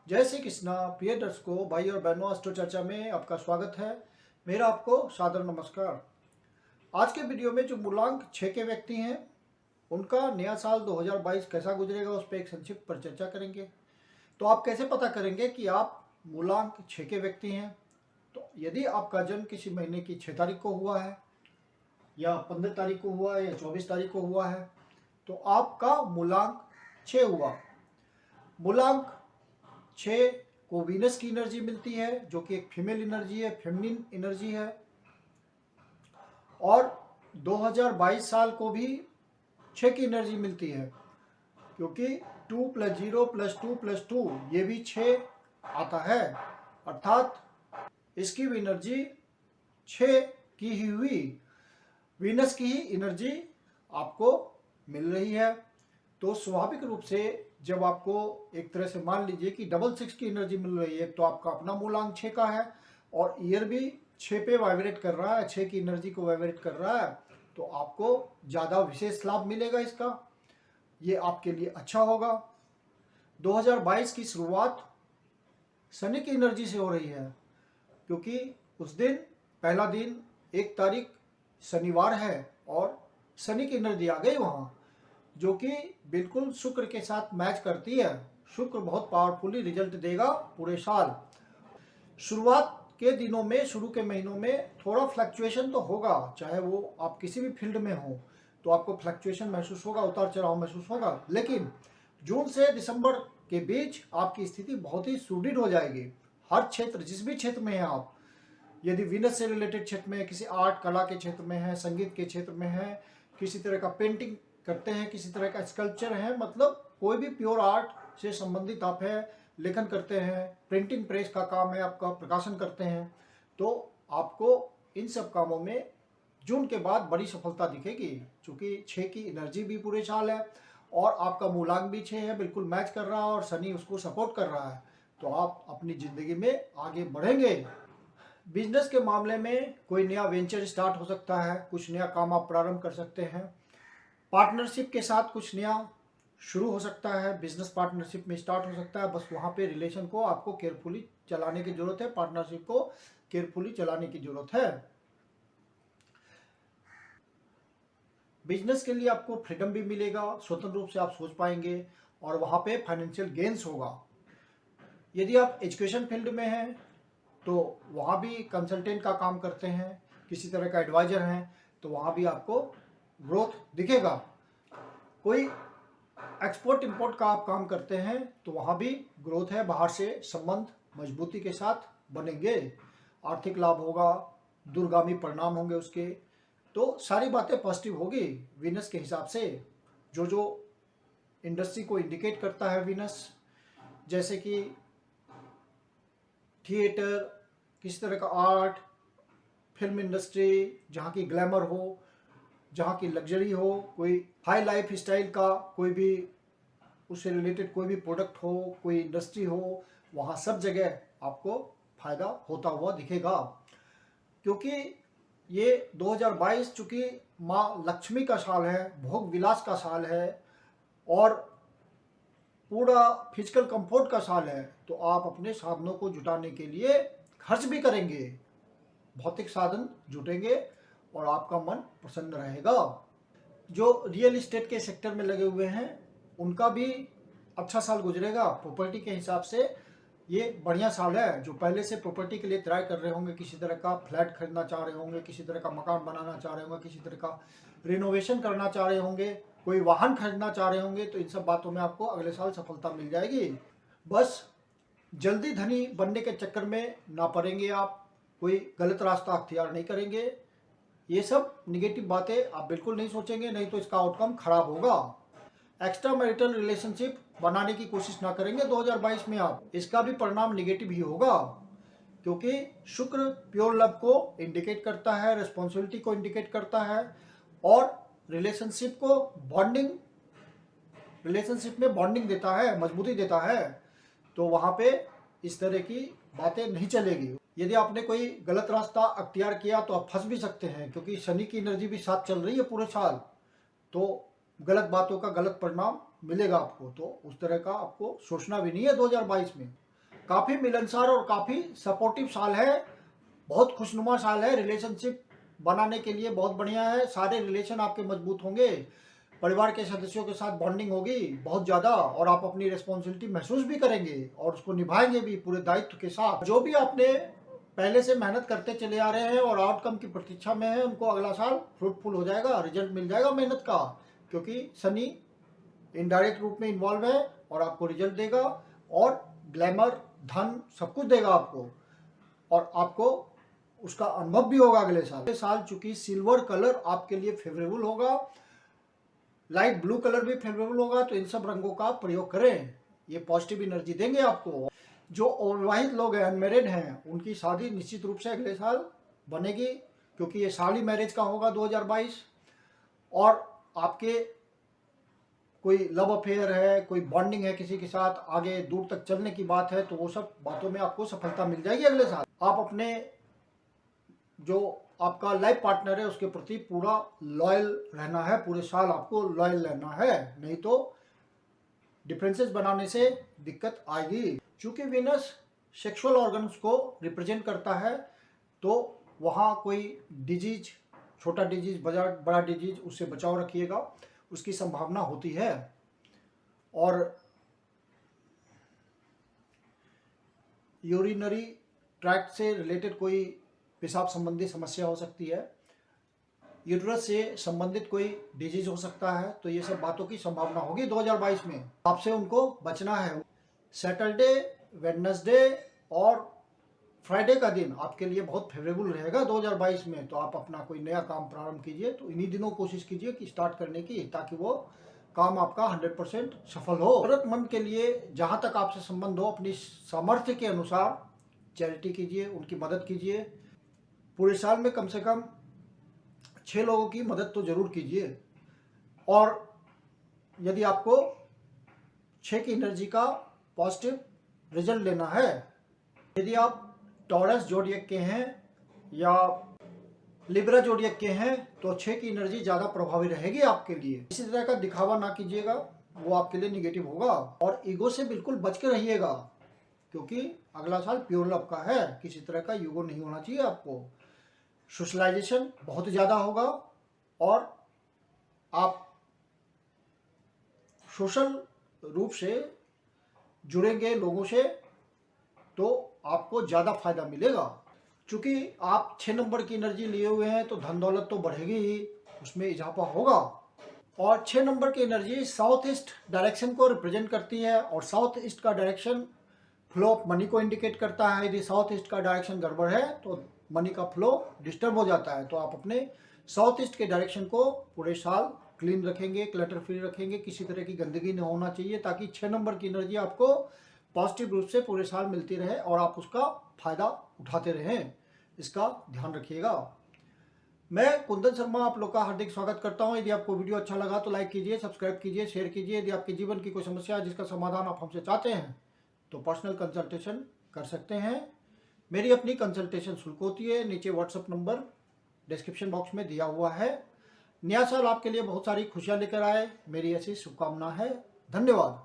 जय श्री कृष्णा। प्रिय दर्शकों, भाई और बहनों, अस्ट्रो चर्चा में आपका स्वागत है। मेरा आपको सादर नमस्कार। आज के वीडियो में जो मूलांक 6 के व्यक्ति हैं उनका नया साल 2022 कैसा गुजरेगा उस पर एक संक्षिप्त पर चर्चा करेंगे। तो आप कैसे पता करेंगे कि आप मूलांक 6 के व्यक्ति हैं? तो यदि आपका जन्म किसी महीने की 6 तारीख को हुआ है या 15 तारीख को हुआ है या 24 तारीख को हुआ है तो आपका मूलांक 6 हुआ। मूलांक 6 को वीनस की एनर्जी मिलती है जो कि एक फीमेल एनर्जी है, फेमिनिन एनर्जी है। और 2022 साल को भी 6 की एनर्जी मिलती है क्योंकि 2 + 0 + 2 + 2 ये भी 6 आता है, अर्थात इसकी भी एनर्जी 6 की ही हुई। वीनस की ही एनर्जी आपको मिल रही है। तो स्वाभाविक रूप से जब आपको एक तरह से मान लीजिए कि 6 की एनर्जी मिल रही है तो आपका अपना मूलांक 6 का है और ईयर भी 6 पे वाइब्रेट कर रहा है, 6 की एनर्जी को वाइब्रेट कर रहा है, तो आपको ज़्यादा विशेष लाभ मिलेगा इसका। ये आपके लिए अच्छा होगा। 2022 की शुरुआत शनि की एनर्जी से हो रही है क्योंकि उस दिन पहला दिन 1 तारीख शनिवार है और शनि की एनर्जी आ गई वहाँ, जो कि बिल्कुल शुक्र के साथ मैच करती है। शुक्र बहुत पावरफुली रिजल्ट देगा पूरे साल। शुरुआत के दिनों में, शुरू के महीनों में थोड़ा फ्लक्चुएशन तो होगा, चाहे वो आप किसी भी फील्ड में हो तो आपको फ्लक्चुएशन महसूस होगा, उतार चढ़ाव महसूस होगा। लेकिन जून से दिसंबर के बीच आपकी स्थिति बहुत ही सुदृढ़ हो जाएगी। हर क्षेत्र, जिस भी क्षेत्र में है आप, यदि विनस से रिलेटेड क्षेत्र में है, किसी आर्ट कला के क्षेत्र में है, संगीत के क्षेत्र में है, किसी तरह का पेंटिंग करते हैं, किसी तरह का स्कल्पचर है, मतलब कोई भी प्योर आर्ट से संबंधित आप है, लेखन करते हैं, प्रिंटिंग प्रेस का काम है आपका, प्रकाशन करते हैं, तो आपको इन सब कामों में जून के बाद बड़ी सफलता दिखेगी। चूँकि 6 की एनर्जी भी पूरे साल है और आपका मूलांक भी 6 है, बिल्कुल मैच कर रहा है और शनि उसको सपोर्ट कर रहा है, तो आप अपनी ज़िंदगी में आगे बढ़ेंगे। बिजनेस के मामले में कोई नया वेंचर स्टार्ट हो सकता है, कुछ नया काम आप प्रारंभ कर सकते हैं। पार्टनरशिप के साथ कुछ नया शुरू हो सकता है, बिजनेस पार्टनरशिप में स्टार्ट हो सकता है। बस वहाँ पे रिलेशन को आपको केयरफुली चलाने की ज़रूरत है, पार्टनरशिप को केयरफुली चलाने की ज़रूरत है। बिजनेस के लिए आपको फ्रीडम भी मिलेगा, स्वतंत्र रूप से आप सोच पाएंगे और वहाँ पे फाइनेंशियल गेन्स होगा। यदि आप एजुकेशन फील्ड में हैं तो वहाँ भी कंसल्टेंट का काम करते हैं, किसी तरह का एडवाइजर हैं, तो वहाँ भी आपको ग्रोथ दिखेगा। कोई एक्सपोर्ट इंपोर्ट का आप काम करते हैं तो वहाँ भी ग्रोथ है, बाहर से संबंध मजबूती के साथ बनेंगे, आर्थिक लाभ होगा, दूरगामी परिणाम होंगे उसके। तो सारी बातें पॉजिटिव होगी वीनस के हिसाब से। जो जो इंडस्ट्री को इंडिकेट करता है वीनस, जैसे कि थिएटर, किसी तरह का आर्ट, फिल्म इंडस्ट्री, जहाँ की ग्लैमर हो, जहाँ की लग्जरी हो, कोई हाई लाइफ स्टाइल का कोई भी उससे रिलेटेड कोई भी प्रोडक्ट हो, कोई इंडस्ट्री हो, वहाँ सब जगह आपको फायदा होता हुआ दिखेगा। क्योंकि ये 2022 चूँकि माँ लक्ष्मी का साल है, भोग विलास का साल है और पूरा फिजिकल कंफर्ट का साल है, तो आप अपने साधनों को जुटाने के लिए खर्च भी करेंगे, भौतिक साधन जुटेंगे और आपका मन प्रसन्न रहेगा। जो रियल एस्टेट के सेक्टर में लगे हुए हैं उनका भी अच्छा साल गुजरेगा। प्रॉपर्टी के हिसाब से ये बढ़िया साल है। जो पहले से प्रॉपर्टी के लिए ट्राई कर रहे होंगे, किसी तरह का फ्लैट खरीदना चाह रहे होंगे, किसी तरह का मकान बनाना चाह रहे होंगे, किसी तरह का रिनोवेशन करना चाह रहे होंगे, कोई वाहन खरीदना चाह रहे होंगे, तो इन सब बातों में आपको अगले साल सफलता मिल जाएगी। बस जल्दी धनी बनने के चक्कर में ना पड़ेंगे आप, कोई गलत रास्ता अख्तियार नहीं करेंगे। ये सब निगेटिव बातें आप बिल्कुल नहीं सोचेंगे, नहीं तो इसका आउटकम खराब होगा। एक्स्ट्रा मैरिटल रिलेशनशिप बनाने की कोशिश ना करेंगे 2022 में आप, इसका भी परिणाम निगेटिव ही होगा। क्योंकि शुक्र प्योर लव को इंडिकेट करता है, रिस्पॉन्सिबिलिटी को इंडिकेट करता है और रिलेशनशिप को बॉन्डिंग, रिलेशनशिप में बॉन्डिंग देता है, मजबूती देता है। तो वहाँ पे इस तरह की बातें नहीं चलेगी। यदि आपने कोई गलत रास्ता अख्तियार किया तो आप फंस भी सकते हैं, क्योंकि शनि की एनर्जी भी साथ चल रही है पूरे साल, तो गलत बातों का गलत परिणाम मिलेगा आपको। तो उस तरह का आपको सोचना भी नहीं है 2022 में। काफ़ी मिलनसार और काफ़ी सपोर्टिव साल है, बहुत खुशनुमा साल है। रिलेशनशिप बनाने के लिए बहुत बढ़िया है। सारे रिलेशन आपके मजबूत होंगे, परिवार के सदस्यों के साथ बॉन्डिंग होगी बहुत ज़्यादा, और आप अपनी रिस्पॉन्सिबिलिटी महसूस भी करेंगे और उसको निभाएंगे भी पूरे दायित्व के साथ। जो भी आपने पहले से मेहनत करते चले आ रहे हैं और आउटकम की प्रतीक्षा में है, उनको अगला साल फ्रूटफुल हो जाएगा, रिजल्ट मिल जाएगा मेहनत का, क्योंकि शनि इनडायरेक्ट रूप में इन्वॉल्व है और आपको रिजल्ट देगा और ग्लैमर, धन सब कुछ देगा आपको, और आपको उसका अनुभव भी होगा अगले साल। चूंकि सिल्वर कलर आपके लिए फेवरेबल होगा, लाइट ब्लू कलर भी फेवरेबल होगा, तो इन सब रंगों का प्रयोग करें, ये पॉजिटिव एनर्जी देंगे आपको। जो अविवाहित लोग हैं, अनमेरिड हैं, उनकी शादी निश्चित रूप से अगले साल बनेगी, क्योंकि ये साल ही मैरिज का होगा 2022। और आपके कोई लव अफेयर है, कोई बॉन्डिंग है किसी के साथ, आगे दूर तक चलने की बात है, तो वो सब बातों में आपको सफलता मिल जाएगी अगले साल। आप अपने जो आपका लाइफ पार्टनर है उसके प्रति पूरा लॉयल रहना है, पूरे साल आपको लॉयल रहना है, नहीं तो डिफरेंसेस बनाने से दिक्कत आएगी। चूंकि वीनस सेक्सुअल ऑर्गन्स को रिप्रेजेंट करता है, तो वहाँ कोई डिजीज, छोटा डिजीज, बड़ा डिजीज, उससे बचाव रखिएगा, उसकी संभावना होती है। और यूरिनरी ट्रैक्ट से रिलेटेड कोई पेशाब संबंधी समस्या हो सकती है, यूट्रस से संबंधित कोई डिजीज हो सकता है, तो ये सब बातों की संभावना होगी 2022 में, आपसे उनको बचना है। सैटरडे, वेडनेसडे और फ्राइडे का दिन आपके लिए बहुत फेवरेबल रहेगा 2022 में, तो आप अपना कोई नया काम प्रारंभ कीजिए, तो इन्हीं दिनों कोशिश कीजिए कि स्टार्ट करने की, ताकि वो काम आपका 100% सफल हो। जरूरतमंद के लिए जहाँ तक आपसे संबंध हो, अपनी सामर्थ्य के अनुसार चैरिटी कीजिए, उनकी मदद कीजिए। पूरे साल में कम से कम 6 लोगों की मदद तो जरूर कीजिए। और यदि आपको 6 की एनर्जी का पॉजिटिव रिजल्ट लेना है, यदि आप टॉरस जोडिएक के हैं या लिब्रा जोडिएक के हैं, तो 6 की एनर्जी ज़्यादा प्रभावी रहेगी आपके लिए। इसी तरह का दिखावा ना कीजिएगा, वो आपके लिए निगेटिव होगा। और ईगो से बिल्कुल बच के रहिएगा, क्योंकि अगला साल प्योर लव का है, किसी तरह का ईगो नहीं होना चाहिए आपको। सोशलाइजेशन बहुत ज़्यादा होगा और आप सोशल रूप से जुड़ेंगे लोगों से, तो आपको ज़्यादा फायदा मिलेगा। चूँकि आप 6 नंबर की एनर्जी लिए हुए हैं, तो धन दौलत तो बढ़ेगी ही, उसमें इजाफा होगा। और 6 नंबर की एनर्जी साउथ ईस्ट डायरेक्शन को रिप्रेजेंट करती है, और साउथ ईस्ट का डायरेक्शन फ्लो ऑफ मनी को इंडिकेट करता है। यदि साउथ ईस्ट का डायरेक्शन गड़बड़ है तो मनी का फ्लो डिस्टर्ब हो जाता है। तो आप अपने साउथ ईस्ट के डायरेक्शन को पूरे साल क्लीन रखेंगे, क्लटर फ्री रखेंगे, किसी तरह की गंदगी नहीं होना चाहिए, ताकि 6 नंबर की एनर्जी आपको पॉजिटिव रूप से पूरे साल मिलती रहे और आप उसका फायदा उठाते रहें। इसका ध्यान रखिएगा। मैं कुंदन शर्मा आप लोग का हार्दिक स्वागत करता हूं। यदि आपको वीडियो अच्छा लगा तो लाइक कीजिए, सब्सक्राइब कीजिए, शेयर कीजिए। यदि आपके जीवन की कोई समस्या है जिसका समाधान आप हमसे चाहते हैं, तो पर्सनल कंसल्टेशन कर सकते हैं। मेरी अपनी कंसल्टेशन शुल्क होती है, नीचे व्हाट्सएप नंबर डिस्क्रिप्शन बॉक्स में दिया हुआ है। नया साल आपके लिए बहुत सारी खुशियां लेकर आए, मेरी ऐसी शुभकामना है। धन्यवाद।